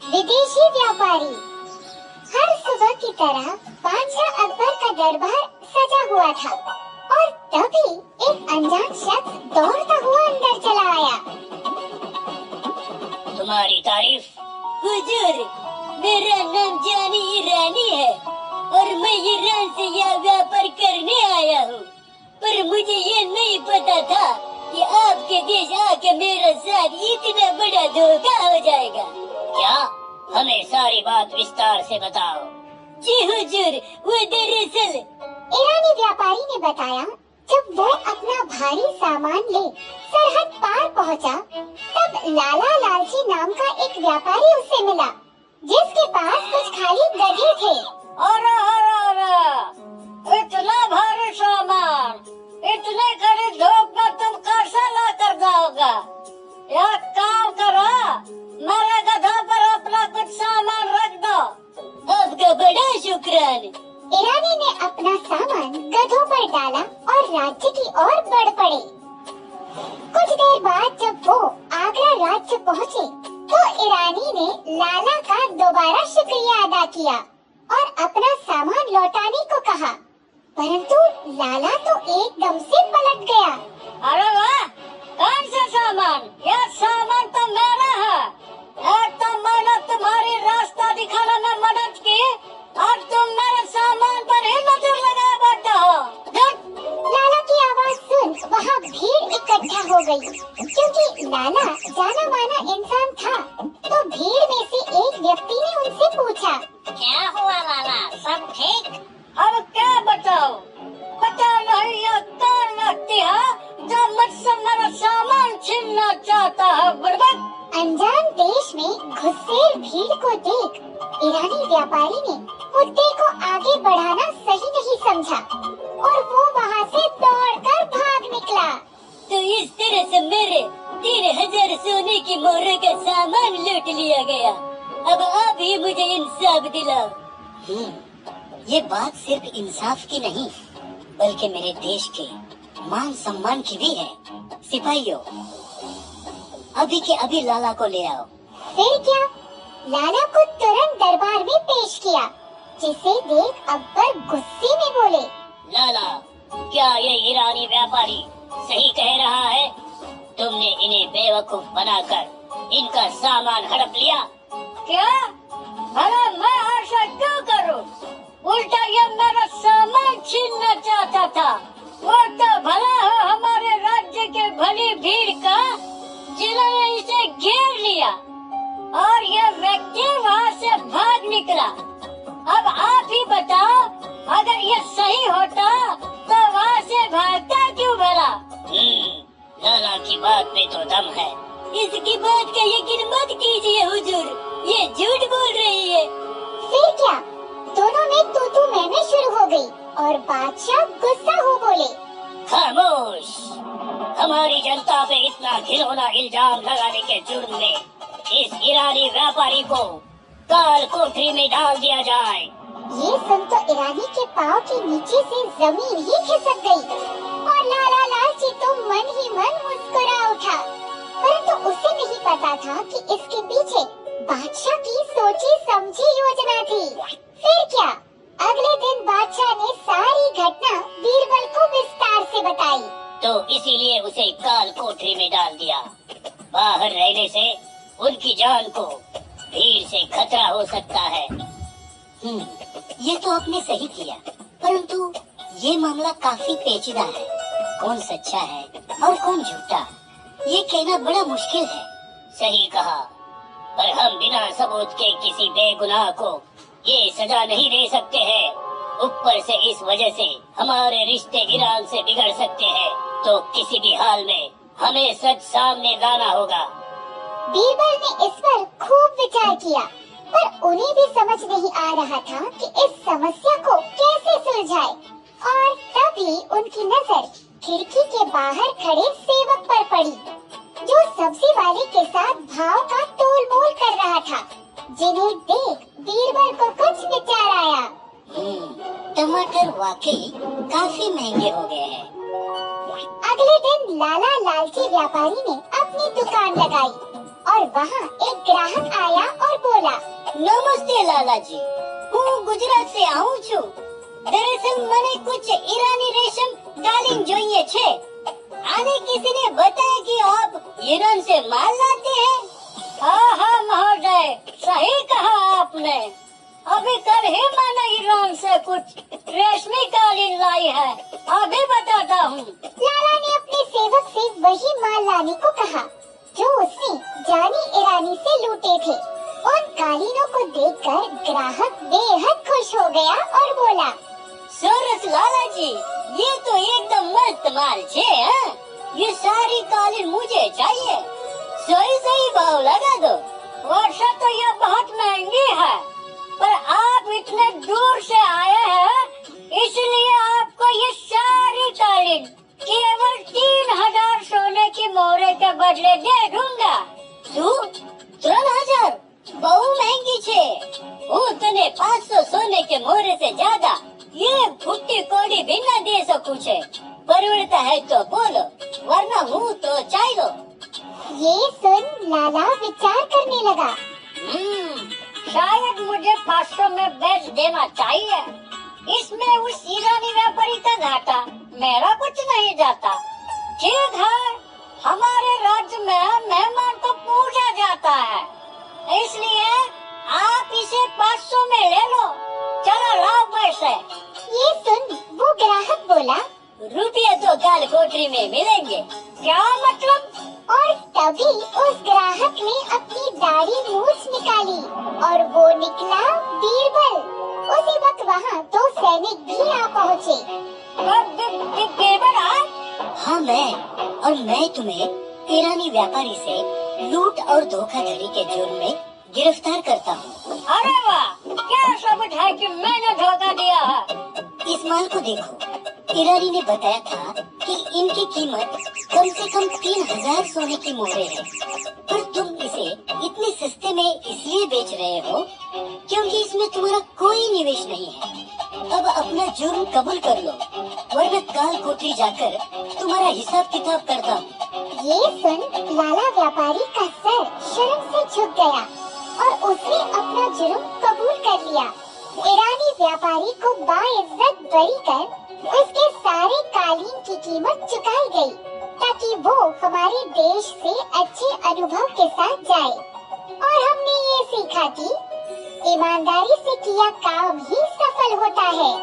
विदेशी व्यापारी। हर सुबह की तरह बादशाह अकबर का दरबार सजा हुआ था और तभी एक अनजान शख्स दौड़ता हुआ अंदर चला आया। तुम्हारी तारीफ। हुजूर, मेरा नाम जानी ईरानी है और मैं ईरान से यह व्यापार करने आया हूँ, पर मुझे ये नहीं पता था कि आपके देश आके मेरे साथ इतना बड़ा धोखा हो जाएगा। क्या? हमें सारी बात विस्तार से बताओ। जी हुजूर, वो दरअसल ईरानी व्यापारी ने बताया, जब वो अपना भारी सामान ले सरहद पार पहुंचा, तब लाला लालची नाम का एक व्यापारी उससे मिला, जिसके पास कुछ खाली गधे थे। अरे इतना भारी सामान इतने खरीद धूप में तुम कैसे ला कर जाओगा? एक काम करो, मेरे गधों पर अपना कुछ सामान रख दो। आपका बड़ा शुक्रान। ईरानी ने अपना सामान गधों पर डाला और राज्य की ओर बढ़ पड़े। कुछ देर बाद जब वो आगरा राज्य पहुँचे, तो ईरानी ने लाला का दोबारा शुक्रिया अदा किया और अपना सामान लौटाने को कहा, परंतु लाला तो एकदम से पलट गया। अरे वाह, कौन सा सामान? यह सामान तो मेरा है। एक तो मैंने तुम्हारी रास्ता दिखाने में मदद की और तुम मेरे सामान पर ही नजर लगाए बैठे हो। लाला की आवाज सुन वहाँ भीड़ इकट्ठा हो गई, क्योंकि लाला जाना माना इंसान था। तो भीड़ में से एक व्यक्ति ने उनसे पूछा, क्या हुआ लाला, सब ठीक? अब क्या बताओ? पता नहीं यह कौन व्यक्ति है जो मुझसे मेरा सामान छीनना चाहता है। बर्बाद। अनजान देश में घुसेड़ भीड़ को देख ईरानी व्यापारी ने मुद्दे को आगे बढ़ाना सही नहीं समझा और वो वहाँ से दौड़कर भाग निकला। तो इस तरह से मेरे 3000 सोने की मोहरों का सामान लूट लिया गया। अब आप ही मुझे इंसाफ दिलाओ। ये बात सिर्फ इंसाफ की नहीं, बल्कि मेरे देश के मान सम्मान की भी है। सिपाहियों, अभी के अभी लाला को ले आओ। फिर क्या? लाला को तुरंत दरबार में पेश किया, जिसे देख अकबर गुस्से में बोले, लाला, क्या ये ईरानी व्यापारी सही कह रहा है? तुमने इन्हें बेवकूफ बनाकर इनका सामान हड़प लिया। क्या? भला मैं ऐसा क्यों करूं? उल्टा ये मेरा सामान छीनना चाहता था। वो तो भला है हमारे राज्य के भली भीड़ का, जिन्होंने इसे घेर लिया और ये व्यक्ति वहाँ से भाग निकला। अब आप ही बताओ, अगर ये सही होता तो वहाँ से भागता क्यों भला? लाला की बात में तो दम है। इसकी बात का यकीन मत कीजिए हुजूर, ये झूठ बोल रही है। फिर क्या? दोनों में तू मैं शुरू हो गई और बादशाह गुस्सा हो बोले, खामोश! हमारी जनता पे इतना घिनौना इल्जाम लगाने के जुर्म में इस ईरानी व्यापारी को काल कोठरी में डाल दिया जाए। ये सुन तो ईरानी के पाँव के नीचे से जमीन ही खिसक गई और लाला लालची तो मन ही मन मुस्कुरा उठा, परंतु उसे नहीं पता था कि इसके पीछे बादशाह की सोची समझी योजना थी। फिर क्या? अगले दिन बादशाह ने सारी घटना बीरबल को विस्तार से बताई। तो इसीलिए उसे काल कोठरी में डाल दिया। बाहर रहने से उनकी जान को भीड़ से खतरा हो सकता है। ये तो आपने सही किया, परंतु ये मामला काफी पेचीदा है। कौन सच्चा है और कौन झूठा, ये कहना बड़ा मुश्किल है। सही कहा, पर हम बिना सबूत के किसी बेगुनाह को ये सजा नहीं दे सकते हैं। ऊपर से इस वजह से हमारे रिश्ते ईरान से बिगड़ सकते हैं। तो किसी भी हाल में हमें सच सामने लाना होगा। बीरबल ने इस पर खूब विचार किया, पर उन्हें भी समझ नहीं आ रहा था कि इस समस्या को कैसे सुलझाए। और तभी उनकी नजर खिड़की के बाहर खड़े सेवक पर पड़ी, जो सब्जी वाले के साथ भाव का तोल मोल कर रहा था, जिन्हें देख बीरबल को कुछ विचार आया। टमाटर वाकई काफी महंगे हो गए हैं। अगले दिन लाला लालची व्यापारी ने अपनी दुकान लगाई और वहाँ एक ग्राहक आया और बोला, નમસ્તે લાલાજી, હું ગુજરાત से આવું છું। दरअसल મને कुछ ईरानी रेशम कालीन જોઈએ છે। आने किसी ने बताया कि आप ईरान से माल लाते हैं। हाँ हाँ महोदय, सही कहा आपने। अभी कल ही मैंने ईरान से कुछ रेशमी कालीन लाई है, अभी बताता हूँ। लाला ने अपने सेवक से वही माल लाने को कहा जो उसने जानी ईरानी से लूटे थे। उन कालीनों को देखकर ग्राहक बेहद खुश हो गया और बोला, सरस लालाजी, ये तो एकदम मस्त माल है। हाँ? ये सारी कालीन मुझे चाहिए। सही सही भाव लगा दो। वैसे तो ये बहुत महंगी है, पर आप इतने दूर से आए हैं, इसलिए आपको ये सारी कालीन केवल 3000 सोने की मोहरे के बदले दे दूंगा। तू 3000 बहु महंगी छे। હું તને 500 सोने के मोहरे से ज्यादा ये फुट्टी कोड़ी भी न दे सकूं छे। परवड़ता है तो बोलो, वरना मुंह तो चालो। ये सुन लाला विचार करने लगा। शायद मुझे 500 में बेच देना चाहिए। इसमें उस ईरानी व्यापारी का घाटा, मेरा कुछ नहीं जाता। ठीक है, हमारे राज्य में मेहमान को पूजा जाता है, इसलिए आप इसे 500 में ले लो। चलो लाओ पैसे। ये सुन वो ग्राहक बोला, रुपया तो काल कोठरी में मिलेंगे। क्या मतलब? और तभी उस ग्राहक ने अपनी दाढ़ी मूछ निकाली और वो निकला बीरबल। उसी वक्त वहाँ 2 सैनिक भी आ पहुँचे। बीरबल आए? हाँ मैं तुम्हें ईरानी व्यापारी से लूट और धोखाधड़ी के जुर्म में गिरफ्तार करता हूँ। अरे वाह, क्या सबूत है कि मैंने धोखा दिया है? इस माल को देखो। ईरानी ने बताया था कि इनकी कीमत कम से कम 3000 सोने की मोहरे है, पर तुम इसे इतने सस्ते में इसलिए बेच रहे हो क्योंकि इसमें तुम्हारा कोई निवेश नहीं है। अब अपना जुर्म कबूल कर लो, वरना काल कोठरी जाकर तुम्हारा हिसाब किताब करता हूँ। ये सुन लाला व्यापारी का सर शर्म से झुक गया और उसने अपना जुर्म कबूल कर लिया। ईरानी व्यापारी को बाइज्जत बरी कर उसके सारे कालीन की कीमत चुकाई गई, ताकि वो हमारे देश से अच्छे अनुभव के साथ जाए। और हमने ये सीखा कि ईमानदारी से किया काम ही सफल होता है।